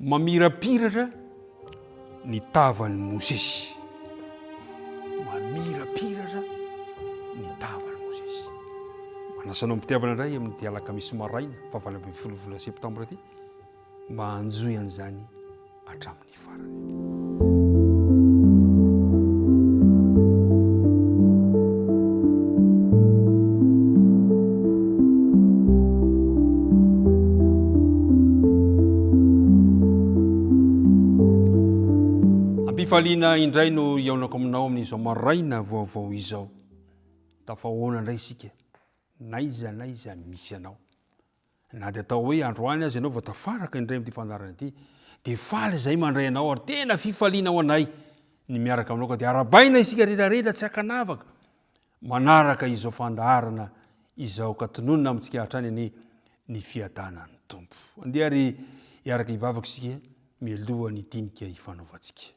mamirapiratra ny tavan'ny Mosesy. Mamirapiratra ny tavan'ny Mosesy. Manasanao mpitiavana indray amin'ny alakamisy maraina 20 septambra ty mba hanjoy an'izany hatramin'ny farany. Ampifaliana indray no iaonako aminao amin'izao maraina vaovao izao. Tafahoana indray isika. Naiza misy anao. Na dia atao hoe androany azy ianao vao tafaraka indray amin'ity fandarana ity, dia faly izay mandray anao ary tena fifaliana ao anay ny miaraka aminao ka dia arabaina isika rehetrarehetra tsy hakanavaka manaraka izao fandaharana izao ka tononona amintsika hatrany ny fiadanan'ny Tompo. Andeha ary iaraka ivavaka isika mialoha ny dinika ifanaovantsika.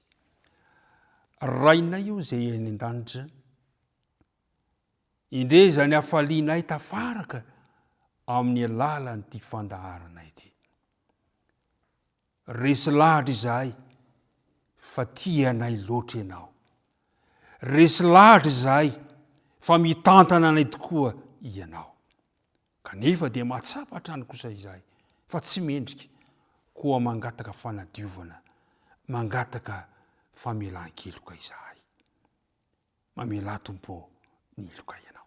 Raina io izay eny an-danitra, indre zany hafalianay tafaraka amin'ny alalan'ity fandaharana ity. Resy lahatra izahay fa tia anay loatra ianao. Resy lahatra izahay fa mitantana anay tokoa ianao. Kanefa dia mahatsapa hatrany kosa izahay fa tsy mendrika koa mangataka fanadiovana, mangataka famelan-keloka izahay. Mamela Tompo ny iloka ianao.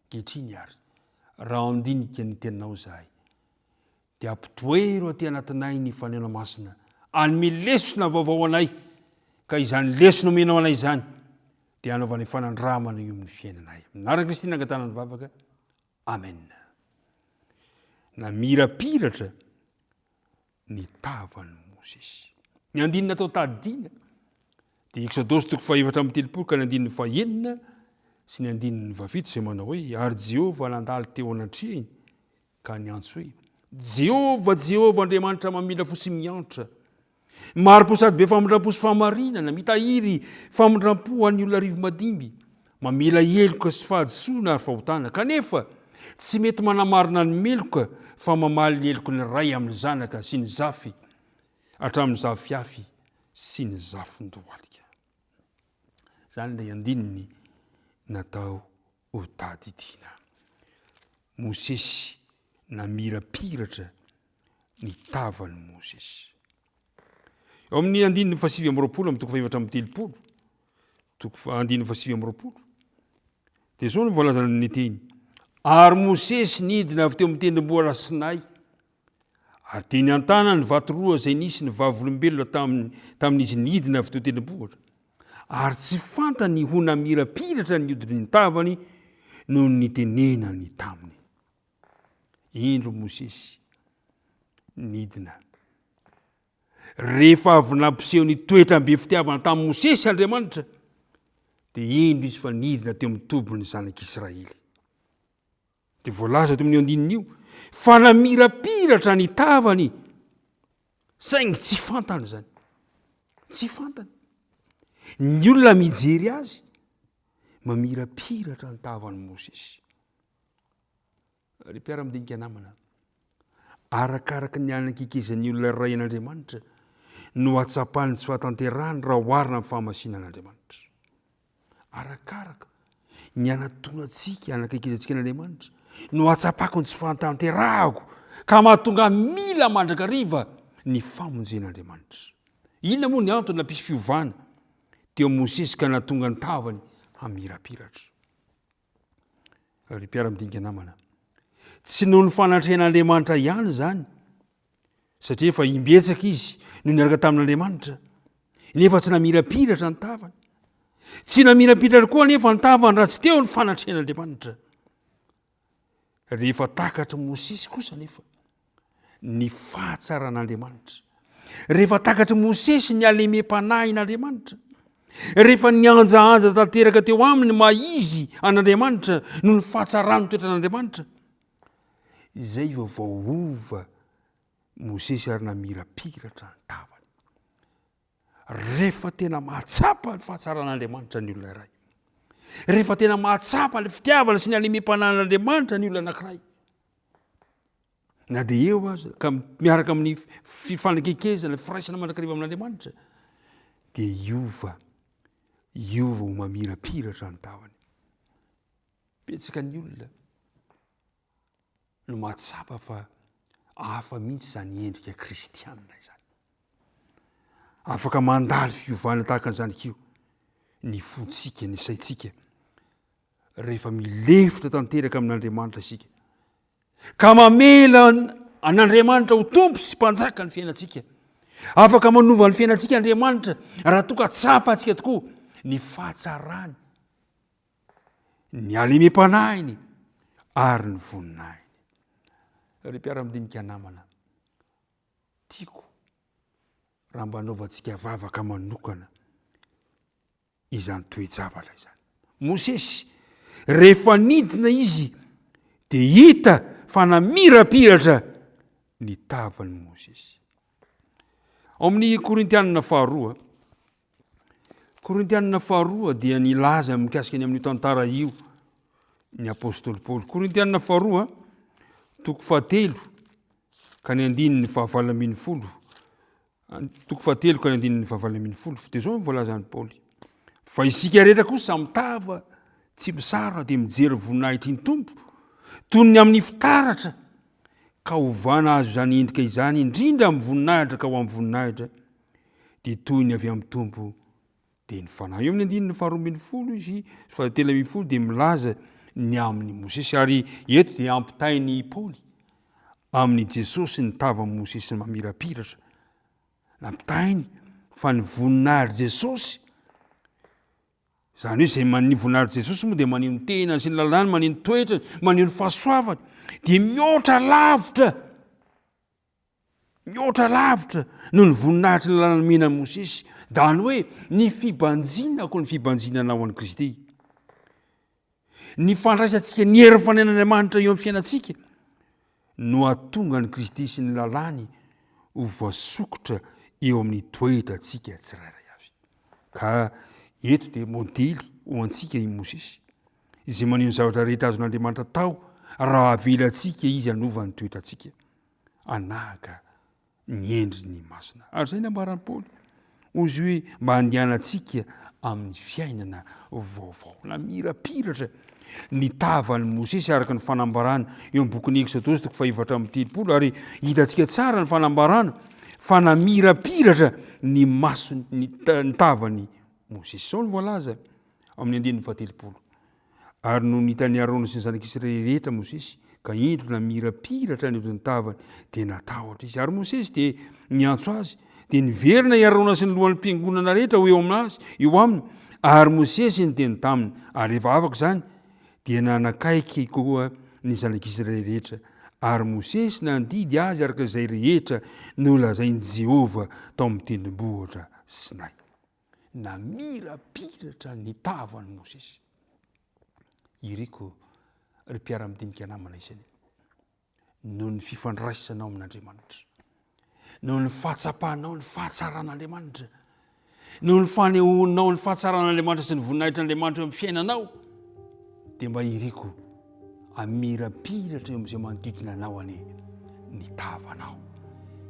Kehitriny ary raha andinika ny teninao izahay dia ampitoero aty anatinay ny faneona masina anome lesona vaovao anay ka izany lesona omenao anay izany dia hanaovana fanandramana eo amin'ny fiainanay. Minaraka Kristy nangatana ny vavaka. Amen. Namirapiratra ny tavan'ny Mosesy. Ny andinina atao tadina dia Exodosy 4:7 ka ny andininy 9 sy ny andininy 7 izay manao hoe ary Jehovah nandalo teo anatrehany ka niantso hoe Jehovah Andriamanitra mamila fosy miantra, maro-po sady be famindram-po sy fahamarinana, mitahiry famindram-po an'ny olona rivo madimby, mamela heloka sy fahadisoana ary fahotana, kanefa tsy mety manamarina ny meloka fa mamaly ny heloko ny ray amin'ny zanaka sy ny zafy hatramin'ny zafiafy sy ny zafin-dohalika. Zany ilay andininy natao ho tadidiana. Mosesy namirapiratra ny tavan'ny Mosesy. Eo amin'ny andininy 7 amin'ny toko 4:7, andininy 7 dia zao no voalazana ny teny. Ary Mosesy nidina avy teo amin'ny tendrombohitra Sinay, ary teny an-tana ny vato roa izay nisy ny vavolombelona tamin'izy nidina avy teo tendrombohitra. Ary tsy fantany ho namirapiratra ny hodiny ny tavany noho ny tenenany taminy. Indro Mosesy nidina. Rehefa avy nampiseho ny toetram-be fitiavana tamin'ny Mosesy Andriamanitra, dia indro izy fa nidina teo amin'ny tobiny zanak'Israely. Dia voalaza teo amin'ny andininy io fa namirapiratra ny tavany, saingy tsy fantany zany. Tsy fantany. Ny olona mijery azy mamirapiratra ny tavan'ny Mosesy. Ry mpiara-midinika namana, arakaraka ny anakekezan'ny olona ray an'Andriamanitra no atsapany tsy fahatanterahany raha oharina amin'ny fahamasinan'Andriamanitra. Arakaraka ny anatonantsika anakekezantsika an'Andriamanitra no atsapako ny tsy fahatanterahako ka mahatonga mila mandrakariva ny famonjen'Andriamanitra. Inona moa ny antony nampisy fiovana teo Mosesy ka nahatonga ny tavany hamirapiratra. Ry mpiara-midinika namana, tsy noho ny fanatrehan'Andriamanitra ihany zany, satria efa imbetsaka izy no niaraka tamin'Andriamanitra nefa tsy namirapiratra ny tavany. Tsy namirapiratra koa nefa ny tavany raha tsy teo ny fanatrehan'Andriamanitra. Rehefa takatry Mosesy kosa nefa ny fahatsaran'Andriamanitra, rehefa takatry Mosesy ny alemem-panahin'Andriamanitra, rehefa nianjaanja tanteraka teo aminy maizy an'Andriamanitra no ny fahatsarany toetran'Andriamanitra, izay vaovaova Mosesy ary namirapiratra ny tavany. Rehefa tena mahatsapa ny fahatsaran'Andriamanitra ny olona iray, rehefa tena mahatsapa ny fitiavana sy ny alemem-panahin'Andriamanitra ny olona anankiray, na dia eo aza ka miaraka amin'ny fifanekekezana firaisana mandrakariva amin'Andriamanitra dia iova ho mamirapiratra ny tavany. Betsaka ny olona no mahatsapa fa hafa mihitsy izany endrika kristianina izany. Afaka mandalo fiovana tahaka an'izany kio ny fontsika, ny saitsika rehefa milefitra tanteraka amin'Andriamanitra isika ka mamela an'Andriamanitra ho tompo sy mpanjaka ny fiainantsika. Afaka manova ny fiainantsika Andriamanitra raha toa ka tsapa antsika tokoa ny fahatsarany, ny alemem-panahiny ary ny voninahiny. Ry mpiara-midinika namana, tiako raha mba anaovantsika vavaka manokana izany toe-javatra izany. Mosesy rehefa nidina izy dia hita fa namirapiratra ny tavan'i Mosesy. Ao amin'ny Korintianina faharoa dia nilaza mikasika ny amin'io tantara io ny apôstôly Paoly. Korintianina faharoa toko 7 ka ny 7 toko 7 ka ny 7 dia zao voalazany Paoly. Fa isika rehetra kosa mitava tsy misarona dia mijery voninahitra iny tompo toy ny amin'ny fitaratra ka hovana azo izany endrika izany indrindra amin'ny voninahitra ka ho amin'ny voninahitra dia toy ny avy amin'ny tompo dia ny fanahy. Eo amin'ny 12 izy 13 dia milaza ny amin'ny Mosesy ary eto dia ampitainy Paoly amin'ny Jesosy ny tavan'i Mosesy mamirapiratra. Nampitainy fa ny voninahitra Jesosy izany hoe izay ny voninahitra Jesosy moa dia maneho ny tenany sy ny lalàny, maneho ny toetrany, maneho ny fahasoavany dia mihoatra lavitra noho ny voninahitra ny lalàna menan'i Mosesy. Dany hoe ny fibanjina koa ny fibanjinana ao an'i Kristy. Ny fandraisantsika ny hery fanen'Andriamanitra eo amin'ny fiainantsika no ahatonga ny Kristy sy ny lalàny ho voasokotra eo amin'ny toetra antsika tsirairay avy. Ka eto dia modely ho antsika i Mosesy izay maneho ny zavatra rehetra azon'Andriamanitra tao raha avelantsika izy hanova ny toetra antsika anahaka ny endriny masina. Ary izay nambaran'i Paoly ozy hoe mba handehanantsika amin'ny fiainana vaovao. Namirapiratra ny tavan'i Mosesy araka ny fanambarana eo amin'ny bokin'ny Eksodosy toko 4:30 ary hitantsika tsara ny fanambarana fa namirapiratra ny maso ny tavan'i Mosesy. Sao ny voalaza amin'ny 7. Ary no nitany Arona sy ny zanak'Israely rehetra Mosesy ka indro namirapiratra ny ny tavany dia natahotra izy. Ary Mosesy dia niantso azy dia niverina i Arona sy ny lohan'ny mpiangonana rehetra ho eo aminazy eo aminy. Ary Mosesy niteny taminy ary rehefa afaka izany dia nanakaiky koa ny zanak'Israely rehetra. Ary Mosesy nandidy azy araka izay rehetra nolazain'i Jehova tao amin'ny tendrombohitra Sinay. Namirapiratra ny tavan'i Mosesy. Iriko ry mpiara-midinika namana isany noho ny fifandraisanao amin'Andriamanitra, noho ny fahatsapanao ny fahatsaran'Andriamanitra, noho ny fanehoanao ny fahatsaran'Andriamanitra sy ny voninahitran'Andriamanitra eo amin'ny fiainanao dia mba iriko amirapiratra eo amin'izay manodidina anao any ny tavanao.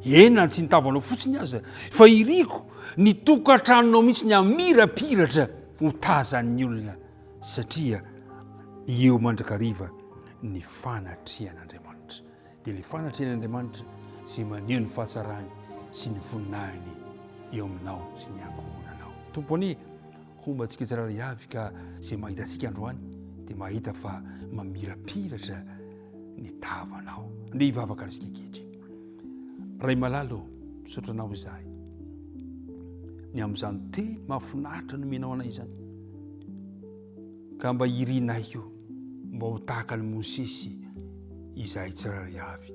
Ena tsy ny tavanao fotsiny aza fa iriko ny tokantranonao mihitsy ny amirapiratra ho tazan'ny olona satria eo mandrakariva ny fanatrian'Andriamanitra. Dia ilay fanatrian'Andriamanitra izay maneho ny fahatsarany sy ny voninahiny eo aminao sy ny ankohonanao. Tompony hombantsika tsiraray avy ka izay mahitantsika androany dia mahita fa mamirapiratra ny tavanao. Andeha hivavaka antsika ankehitriny. Ray malalo misotranao izahay ny amin'izany teny mahafinaritra nomenao anay izany ka mba hirinay io mba ho tahaka ny Mosesy izahay tsiraray avy,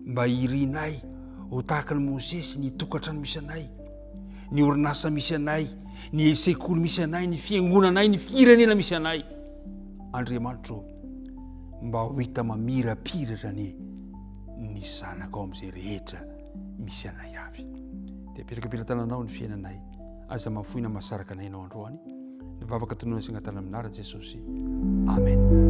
mba hirinay ho tahaka ny Mosesy ny tokantrano misy anay, ny orinasa misy anay, ny sekoly misy anay, ny fiangonanay, ny firenena misy anay. Andriamanitra mba ho hita mamirapiratra ny zanakao amin'izay rehetra misy anay avy. Dia apetraka ampelantananao ny fiainanay, aza mahafoina mahasaraka anay ianao androany. Nivavaka tonona sy agnatana aminara Jesosy. Amen.